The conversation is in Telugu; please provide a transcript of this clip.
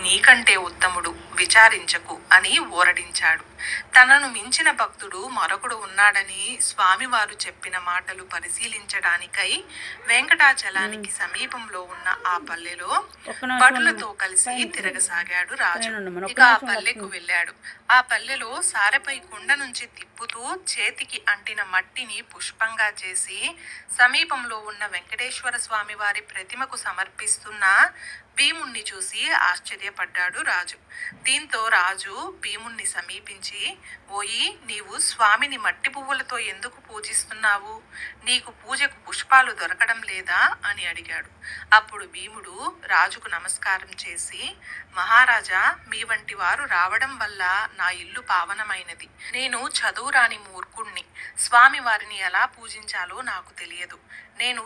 నీకంటే ఉత్తముడు, విచారించకు అని ఊరడించాడు. తనను మించిన భక్తుడు మరొకడు ఉన్నాడని స్వామివారు చెప్పిన మాటలు పరిశీలించడానికై వెంకటాచలానికి సమీపంలో ఉన్న ఆ పల్లెలో భటులతో కలిసి తిరగసాగాడు రాజు. ఇక ఆ పల్లెకు వెళ్ళాడు. ఆ పల్లెలో సారెపై కుండ నుంచి తిప్పుతూ చేతికి అంటిన మట్టిని పుష్పంగా చేసి సమీపంలో ఉన్న వెంకటేశ్వర స్వామి వారి ప్రతిమకు సమర్పిస్తున్న భీముణ్ణి చూసి ఆశ్చర్యపడ్డాడు రాజు. దీంతో రాజు భీముణ్ణి సమీపించి, ఓయి, నీవు స్వామిని మట్టి పువ్వులతో ఎందుకు పూజిస్తున్నావు? నీకు పూజకు పుష్పాలు దొరకడం లేదా అని అడిగాడు. అప్పుడు భీముడు రాజుకు నమస్కారం చేసి, మహారాజా, మీ వంటి వారు రావడం వల్ల నా ఇల్లు పావనమైనది. నేను చదువురాని మూర్ఖుణ్ణి. స్వామి వారిని ఎలా పూజించాలో నాకు తెలియదు. నేను